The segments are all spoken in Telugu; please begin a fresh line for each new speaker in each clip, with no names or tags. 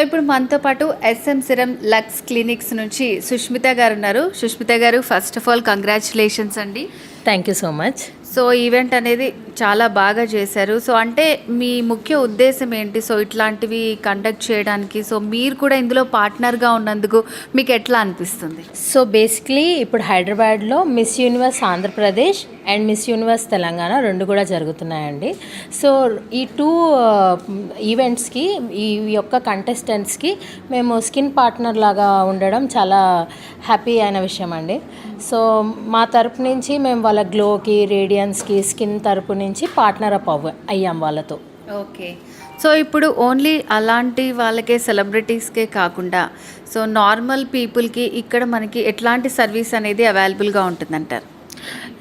ఇప్పుడు మనతో పాటు ఎస్ఎం సిరం లక్స్ క్లినిక్స్ నుంచి సుష్మిత గారు ఉన్నారు. సుష్మిత గారు, ఫస్ట్ ఆఫ్ ఆల్ కంగ్రాచులేషన్స్ అండి.
Thank you so much.
So event అనేది చాలా బాగా చేశారు. సో అంటే మీ ముఖ్య ఉద్దేశం ఏంటి? సో ఇట్లాంటివి కండక్ట్ చేయడానికి, సో మీరు కూడా ఇందులో పార్ట్నర్గా ఉన్నందుకు మీకు ఎట్లా అనిపిస్తుంది?
సో బేసిక్లీ ఇప్పుడు హైదరాబాద్లో miss universe Andhra Pradesh and miss universe Telangana రెండు కూడా జరుగుతున్నాయండి. సో ఈ టూ ఈవెంట్స్కి ఈ యొక్క కంటెస్టెంట్స్కి మేము స్కిన్ పార్ట్నర్ లాగా ఉండడం చాలా హ్యాపీ అయిన విషయం అండి. సో మా తరపు నుంచి మేము వాళ్ళ గ్లోకి, రేడియన్స్కి, స్కిన్ తరపు నుంచి పార్ట్నర్ అప్ అయ్యాం వాళ్ళతో.
ఓకే. సో ఇప్పుడు ఓన్లీ అలాంటి వాళ్ళకే, సెలబ్రిటీస్కే కాకుండా సో నార్మల్ పీపుల్కి ఇక్కడ మనకి ఎట్లాంటి సర్వీస్ అనేది అవైలబుల్గా ఉంటుందంటారు?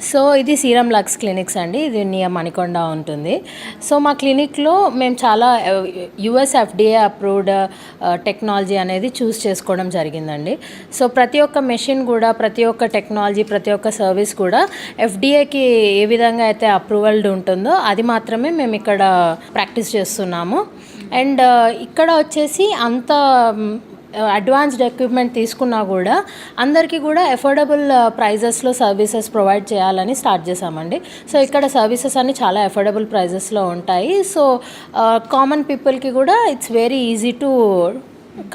సో ఇది సీరం లక్స్ క్లినిక్స్ అండి. ఇది నియర్ మణికొండ ఉంటుంది. సో మా క్లినిక్లో మేము చాలా యుఎస్ ఎఫ్డిఏ అప్రూవ్డ్ టెక్నాలజీ అనేది చూస్ చేసుకోవడం జరిగిందండి. సో ప్రతి ఒక్క మెషిన్ కూడా, ప్రతి ఒక్క టెక్నాలజీ, ప్రతి ఒక్క సర్వీస్ కూడా ఎఫ్డిఏకి ఏ విధంగా అయితే అప్రూవల్డ్ ఉంటుందో అది మాత్రమే మేము ఇక్కడ ప్రాక్టీస్ చేస్తున్నాము. అండ్ ఇక్కడ వచ్చేసి అంత అడ్వాన్స్డ్ ఎక్విప్మెంట్ తీసుకున్నా కూడా అందరికీ కూడా అఫోర్డబుల్ ప్రైజెస్లో సర్వీసెస్ ప్రొవైడ్ చేయాలని స్టార్ట్ చేసామండి. సో ఇక్కడ సర్వీసెస్ అన్ని చాలా అఫోర్డబుల్ ప్రైజెస్లో ఉంటాయి. సో కామన్ పీపుల్కి కూడా it's very easy to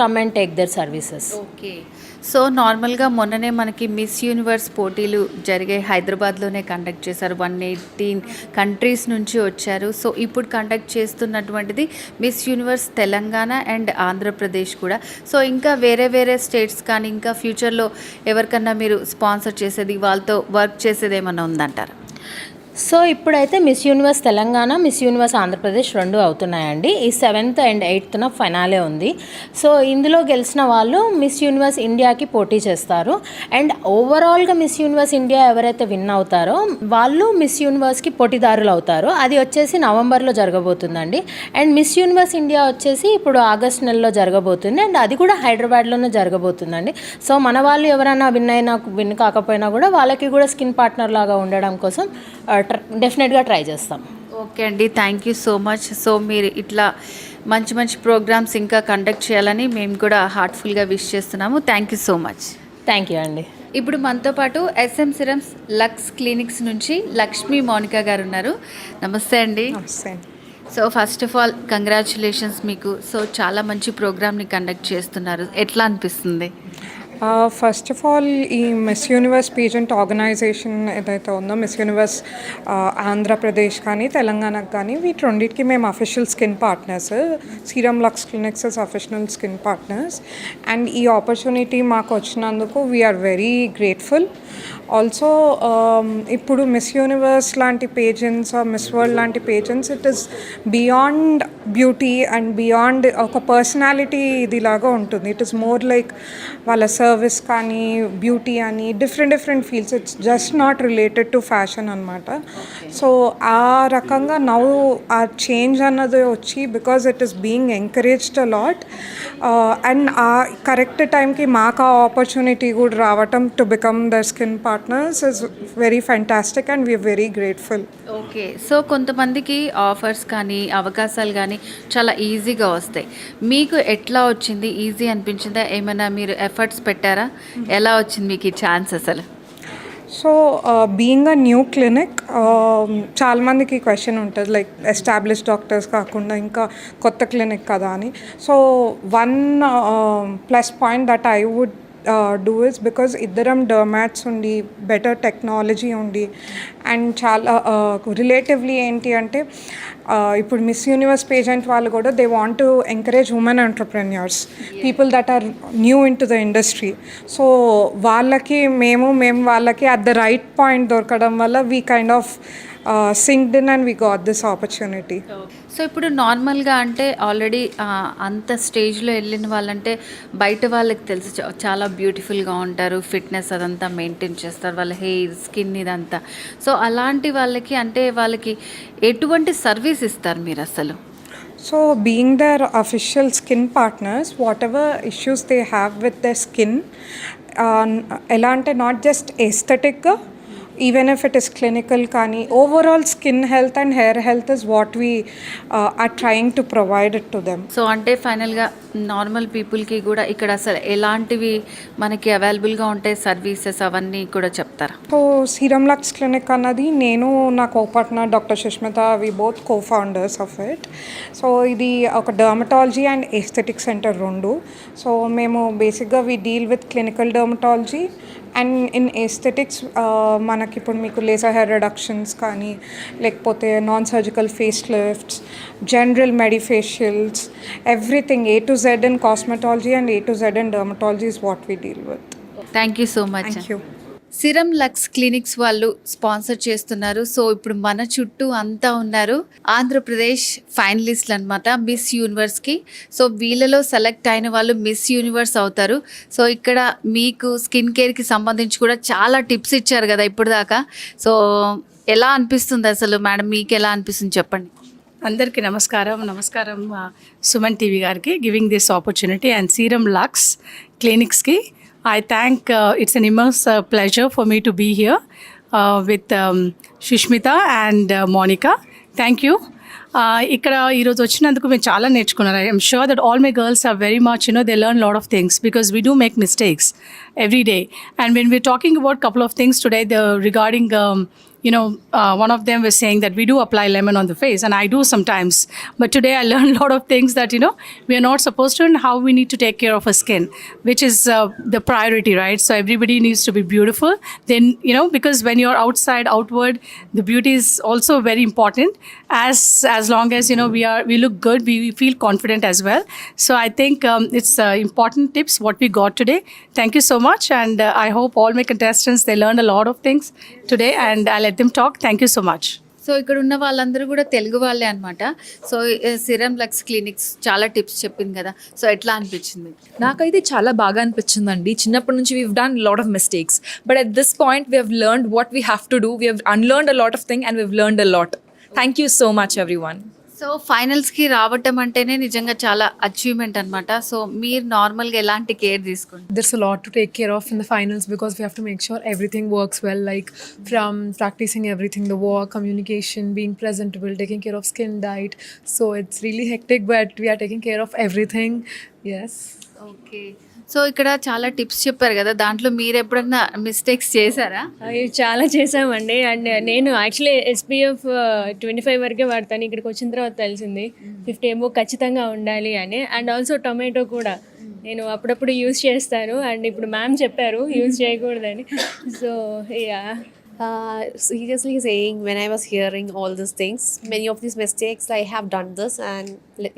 come and take their services.
Okay. So నార్మల్గా మొన్ననే మనకి మిస్ యూనివర్స్ పోటీలు జరిగే హైదరాబాద్లోనే కండక్ట్ చేశారు. 118 కంట్రీస్ నుంచి వచ్చారు. సో ఇప్పుడు కండక్ట్ చేస్తున్నటువంటిది miss universe Telangana and Andhra Pradesh కూడా. సో ఇంకా వేరే వేరే స్టేట్స్ కానీ ఇంకా ఫ్యూచర్లో ఎవరికన్నా మీరు స్పాన్సర్ చేసేది, వాళ్ళతో వర్క్ చేసేది ఏమన్నా ఉందంటారా?
సో ఇప్పుడైతే miss universe Telangana, miss universe Andhra Pradesh రెండు అవుతున్నాయండి. ఈ 7th and 8th ఫైనాలే ఉంది. సో ఇందులో గెలిచిన వాళ్ళు మిస్ యూనివర్స్ ఇండియాకి పోటీ చేస్తారు. అండ్ ఓవరాల్గా మిస్ యూనివర్స్ ఇండియా ఎవరైతే విన్ అవుతారో వాళ్ళు మిస్ యూనివర్స్కి పోటీదారులు అవుతారు. అది వచ్చేసి నవంబర్లో జరగబోతుందండి. అండ్ మిస్ యూనివర్స్ ఇండియా వచ్చేసి ఇప్పుడు ఆగస్ట్ నెలలో జరగబోతుంది. అండ్ అది కూడా హైదరాబాద్లోనే జరగబోతుందండి. సో మన వాళ్ళు ఎవరైనా విన్ కాకపోయినా కూడా వాళ్ళకి కూడా స్కిన్ పార్ట్నర్ లాగా ఉండడం కోసం డెఫినెట్గా ట్రై చేస్తాం.
ఓకే అండి, thank you so much. So మీరు ఇట్లా మంచి మంచి ప్రోగ్రామ్స్ ఇంకా కండక్ట్ చేయాలని మేము కూడా హార్ట్ఫుల్గా విష్ చేస్తున్నాము. Thank you so much.
Thank you అండి.
ఇప్పుడు మనతో పాటు ఎస్ఎం సిరమ్స్ లక్స్ క్లినిక్స్ నుంచి లక్ష్మీ మౌనిక గారు ఉన్నారు. నమస్తే అండి.
నమస్తే.
So first of all congratulations మీకు. సో చాలా మంచి ప్రోగ్రామ్ని కండక్ట్ చేస్తున్నారు, ఎట్లా అనిపిస్తుంది?
ఫస్ట్ ఆఫ్ ఆల్ ఈ మిస్ యూనివర్స్ పేజెంట్ ఆర్గనైజేషన్ ఏదైతే ఉందో, మిస్ యూనివర్స్ ఆంధ్రప్రదేశ్ కానీ తెలంగాణకు కానీ వీటి రెండింటికి మేము official skin partners. Serum Lux Clinics official skin partners. And ఈ ఆపర్చునిటీ మాకు వచ్చినందుకు వీఆర్ వెరీ గ్రేట్ఫుల్. ఆల్సో ఇప్పుడు మిస్ యూనివర్స్ లాంటి పేజెంట్స్, మిస్ వరల్డ్ లాంటి pageants, it is beyond beauty and beyond ఒక పర్సనాలిటీ ఇదిలాగా ఉంటుంది. ఇట్ ఈస్ మోర్ లైక్ వాళ్ళ సర్వీస్ కానీ, బ్యూటీ అని different fields. It's just not related to fashion అనమాట. సో ఆ రకంగా నౌ ఆ చేంజ్ అన్నది వచ్చి because it is being encouraged a lot. And ఆ కరెక్ట్ టైంకి మాకు ఆ ఆపర్చునిటీ కూడా రావటం to become the skin partners is very fantastic and we're very grateful.
Okay. So కొంతమందికి ఆఫర్స్ కానీ, అవకాశాలు కానీ చాలా ఈజీగా వస్తాయి. మీకు ఎట్లా వచ్చింది? ఈజీ అనిపించిందా? ఏమైనా మీరు ఎఫర్ట్స్ పెట్టారా? ఎలా వచ్చింది మీకు ఈ ఛాన్స్ అసలు?
So being a new clinic, చాలామందికి క్వశ్చన్ ఉంటుంది లైక్ ఎస్టాబ్లిష్ డాక్టర్స్ కాకుండా ఇంకా కొత్త క్లినిక్ కదా అని. So one plus point that I would do is because ఇద్దరం డర్మాట్స్ ఉండి, బెటర్ టెక్నాలజీ ఉండి, అండ్ చాలా రిలేటివ్లీ ఏంటి అంటే ఇప్పుడు మిస్ యూనివర్స్ పేజెంట్ వాళ్ళు కూడా they want to encourage women entrepreneurs, people that are new in to the industry. So వాళ్ళకి మేము వాళ్ళకి అట్ ద రైట్ పాయింట్ దొరకడం వల్ల we kind of synced in and we got this opportunity.
So ఇప్పుడు నార్మల్గా అంటే ఆల్రెడీ అంత స్టేజ్లో వెళ్ళిన వాళ్ళంటే బయట వాళ్ళకి తెలుసు చాలా బ్యూటిఫుల్గా ఉంటారు, ఫిట్నెస్ అదంతా మెయింటైన్ చేస్తారు, వాళ్ళ హెయిర్, స్కిన్ ఇదంతా. సో అలాంటి వాళ్ళకి అంటే వాళ్ళకి ఎటువంటి సర్వీస్ ఇస్తారు మీరు అసలు?
So being their official skin partners, whatever issues they have with their skin, ఎలా అంటే నాట్ జస్ట్ ఎస్థెటిక్గా even if it is clinical కానీ overall skin health and hair health is what we are trying to provide it to them.
So అంటే ఫైనల్గా నార్మల్ పీపుల్కి కూడా ఇక్కడ అసలు ఎలాంటివి మనకి అవైలబుల్గా ఉంటాయి సర్వీసెస్ అవన్నీ కూడా చెప్తారా?
సో సీరం లక్స్ క్లినిక్ అన్నది నేను నా copartner doctor Sushmita we both cofounders of it. So ఇది ఒక డర్మటాలజీ అండ్ ఎస్థెటిక్ సెంటర్ రెండు. సో మేము బేసిక్గా we deal with clinical dermatology and in aesthetics మనకి ఇప్పుడు మీకు లేజర్ హెయిర్ రిడక్షన్స్ కానీ లేకపోతే non surgical face lifts, general medifacials, everything A to Z in cosmetology and A to Z in dermatology is what we deal with.
Thank you so much.
Thank you.
Serum Lux clinics వాళ్ళు స్పాన్సర్ చేస్తున్నారు. సో ఇప్పుడు మన చుట్టూ అంతా ఉన్నారు ఆంధ్రప్రదేశ్ ఫైనలిస్ట్లు అనమాట మిస్ యూనివర్స్కి. సో వీళ్ళలో సెలెక్ట్ అయిన వాళ్ళు మిస్ యూనివర్స్ అవుతారు. సో ఇక్కడ మీకు స్కిన్ కేర్కి సంబంధించి కూడా చాలా టిప్స్ ఇచ్చారు కదా ఇప్పుడు దాకా. సో ఎలా అనిపిస్తుంది అసలు మేడం, మీకు ఎలా అనిపిస్తుంది చెప్పండి.
అందరికీ నమస్కారం సుమన్ టీవీ గారికి giving this opportunity and serum lux క్లినిక్స్కి I thank it's an immense pleasure for me to be here with Shushmita and Monica. Thank you. ఇక్కడ ఈరోజు వచ్చినందుకు మేము చాలా నేర్చుకున్నారు. I'm sure that all my girls are very much they learn lot of things because we do make mistakes every day. And when we're talking about couple of things today regarding one of them was saying that we do apply lemon on the face, and I do sometimes. But today I learned a lot of things that, we are not supposed to, and how we need to take care of our skin, which is the priority, right? So everybody needs to be beautiful. Then, because when you're outward, the beauty is also very important. As long as, we look good, we feel confident as well. So I think it's important tips what we got today. Thank you so much. And I hope all my contestants, they learned a lot of things today, and I'll let them talk. Thank you so much.
So ఇక్కడ ఉన్న వాళ్ళందరూ కూడా తెలుగు వాళ్ళే అనమాట. సో సిరం లక్స్ క్లినిక్స్ చాలా టిప్స్ చెప్పింది కదా, సో ఎట్లా అనిపించింది?
నాకైతే చాలా బాగా అనిపించిందండి. చిన్నప్పటి నుంచి we've done lot of mistakes, but at this point we have learned what we have to do. We have unlearned a lot of thing and we've learned a lot. Thank you so much everyone.
So ఫైనల్స్కి రావటం అంటేనే నిజంగా చాలా అచీవ్మెంట్ అనమాట. సో మీరు నార్మల్గా ఎలాంటి కేర్ తీసుకుంటారు?
There's a lot to take care of in the finals because we have to make sure everything works well, like from practicing everything, the walk, communication, being presentable, taking care of skin, diet. So it's really hectic, but we are taking care of everything. Yes.
Okay. So ఇక్కడ చాలా టిప్స్ చెప్పారు కదా, దాంట్లో మీరు ఎప్పుడన్నా మిస్టేక్స్ చేశారా?
అవి చాలా చేసామండి. అండ్ నేను యాక్చువల్లీ SPF 25 వరకే వాడతాను. ఇక్కడికి వచ్చిన తర్వాత తెలిసింది 50 ఏమో ఖచ్చితంగా ఉండాలి అని. అండ్ ఆల్సో టొమాటో కూడా నేను అప్పుడప్పుడు యూజ్ చేస్తాను. అండ్ ఇప్పుడు మ్యామ్ చెప్పారు యూజ్ చేయకూడదని. So yeah.
Seriously saying, when I was hearing all these things, many of these mistakes I have done this, and let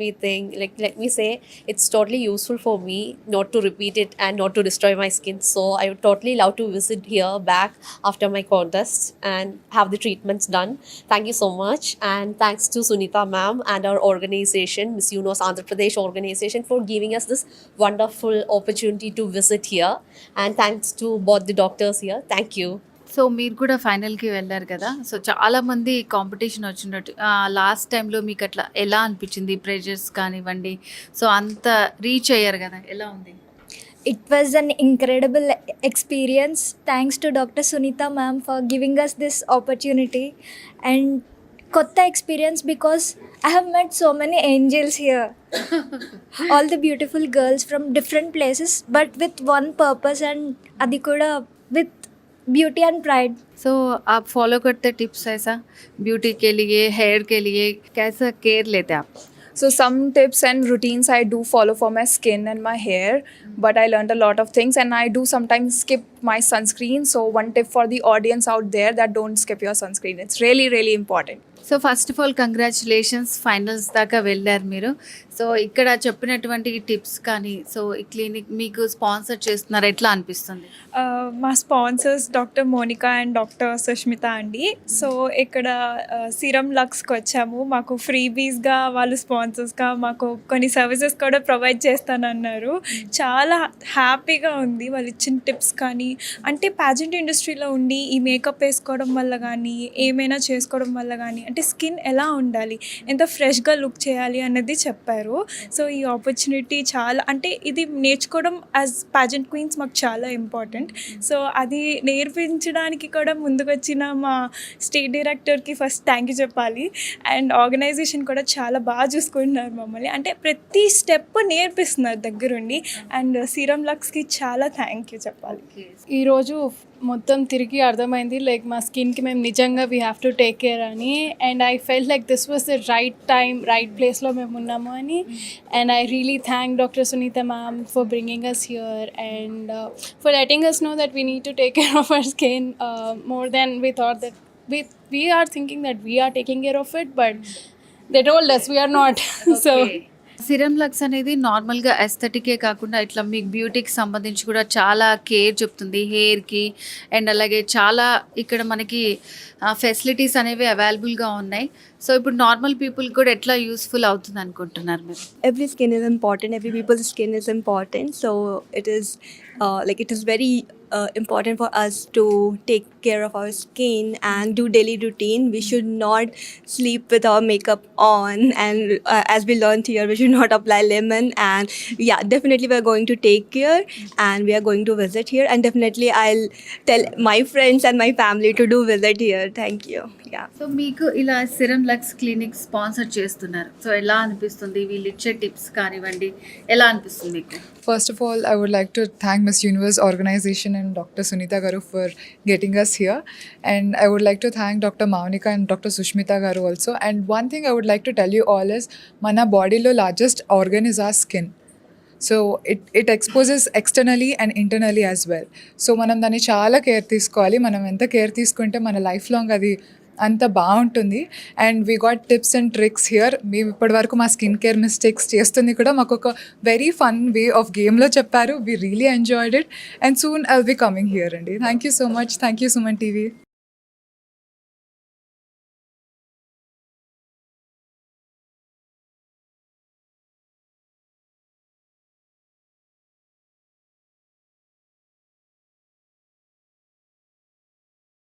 me say it's totally useful for me not to repeat it and not to destroy my skin. So I would totally love to visit here back after my contest and have the treatments done. Thank you so much, and thanks to Sunita ma'am and our organization, Miss Universe Andhra Pradesh organization, for giving us this wonderful opportunity to visit here, and thanks to both the doctors here. Thank you.
So మీరు కూడా ఫైనల్కి వెళ్ళారు కదా, సో చాలామంది కాంపిటీషన్ వచ్చినట్టు లాస్ట్ టైంలో మీకు అట్లా ఎలా అనిపించింది? ప్రెజర్స్ కానివ్వండి, సో అంత రీచ్ అయ్యారు కదా, ఎలా ఉంది?
It was an incredible experience. Thanks to Dr. Sunita ma'am for giving us this opportunity and kotta experience, because I have met so many angels here. All the beautiful girls from different places, but with one purpose, and adi kuda with beauty and pride.
So आप फॉलो करते टिप्स ऐसा ब्यूटी के लिए, हेयर के लिए, कैसा केयर लेते आप?
So some tips and routines I do follow for my skin and my hair, but I learned a lot of things, and I do sometimes skip my sunscreen. So one tip for the audience out there, that don't skip your sunscreen. It's really, really important.
So first of all congratulations, finals దాకా వెళ్ళారు మీరు. సో ఇక్కడ చెప్పినటువంటి టిప్స్ కానీ, సో ఈ క్లినిక్ మీకు స్పాన్సర్ చేస్తున్నారు, ఎట్లా అనిపిస్తుంది?
మా sponsors doctor Monica and doctor Sushmita అండి. సో ఇక్కడ సీరం లక్స్కి వచ్చాము, మాకు ఫ్రీబీస్గా వాళ్ళు స్పాన్సర్ స్పాన్సర్స్గా మాకు కొన్ని సర్వీసెస్ కూడా ప్రొవైడ్ చేస్తానన్నారు. చాలా హ్యాపీగా ఉంది వాళ్ళు ఇచ్చిన టిప్స్ కానీ, అంటే ప్యాజెంట్ ఇండస్ట్రీలో ఉండి ఈ మేకప్ వేసుకోవడం వల్ల కానీ, ఏమైనా చేసుకోవడం వల్ల కానీ, అంటే స్కిన్ ఎలా ఉండాలి, ఎంత ఫ్రెష్గా లుక్ చేయాలి అన్నది చెప్పారు. సో ఈ ఆపర్చునిటీ చాలా, అంటే ఇది నేర్చుకోవడం యాజ్ ప్యాజెంట్ క్వీన్స్ మాకు చాలా ఇంపార్టెంట్. సో అది నేర్పించడానికి కూడా ముందుకొచ్చిన మా స్టేట్ డైరెక్టర్కి ఫస్ట్ థ్యాంక్ యూ చెప్పాలి. అండ్ ఆర్గనైజేషన్ కూడా చాలా బాగా చూసుకుంటున్నారు మమ్మల్ని, అంటే ప్రతి స్టెప్ నేర్పిస్తున్నారు దగ్గరుండి. అండ్ సీరం లక్స్కి చాలా థ్యాంక్ యూ చెప్పాలి.
ఈరోజు మొత్తం తిరిగి అర్థమైంది లైక్ మా స్కిన్కి మేము నిజంగా we have to take care అని. And I felt like this was the right time, right ప్లేస్లో మేము ఉన్నాము అని. And I really thank doctor Sunitha ma'am for bringing us here and for letting us know that we need to take care of our skin more than we thought that we are thinking that we are taking care of it, but they told us we are not. So
Serum Lux అనేది నార్మల్గా ఎస్థెటికే కాకుండా ఇట్లా మీకు బ్యూటీకి సంబంధించి కూడా చాలా కేర్ చెప్తుంది, హెయిర్కి. అండ్ అలాగే చాలా ఇక్కడ మనకి ఫెసిలిటీస్ అనేవి అవైలబుల్గా ఉన్నాయి. సో ఇప్పుడు నార్మల్ పీపుల్ కూడా ఎట్లా యూస్ఫుల్ అవుతుంది అనుకుంటున్నారు మీరు?
Every skin is important, every people's skin is important, so it is it is very important for us to take care of our skin and do daily routine. We should not sleep with our makeup on, and as we learned here, we should not apply lemon. And yeah, definitely we are going to take care and we are going to visit here, and definitely I'll tell my friends and my family to do visit here. Thank you. Yeah.
So మీకు ఇలా సిరం లక్స్ క్లినిక్ స్పాన్సర్ చేస్తున్నారు, సో ఎలా అనిపిస్తుంది? వీళ్ళు ఇచ్చే టిప్స్ కానివ్వండి, ఎలా అనిపిస్తుంది మీకు?
First of all, I would like to thank Miss Universe organization and Dr. Sunita Garu for getting us here. And I would like to thank Dr. Maunika and Dr. Sushmita Garu also. And one thing I would like to tell you all is, mana body lo largest organ is our skin. So it exposes externally and internally as well. So మనం దాన్ని చాలా కేర్ తీసుకోవాలి. మనం ఎంత కేర్ తీసుకుంటే మన లైఫ్ లాంగ్ అది అంత బాగుంటుంది. And we got tips and tricks here. మేము ఇప్పటివరకు మా స్కిన్ కేర్ మిస్టేక్స్ చేస్తుంది కూడా మాకు ఒక వెరీ ఫన్ వే ఆఫ్ గేమ్లో చెప్పారు. We really enjoyed it and soon I'll be coming here అండి. Thank you so much. Thank you Suman TV.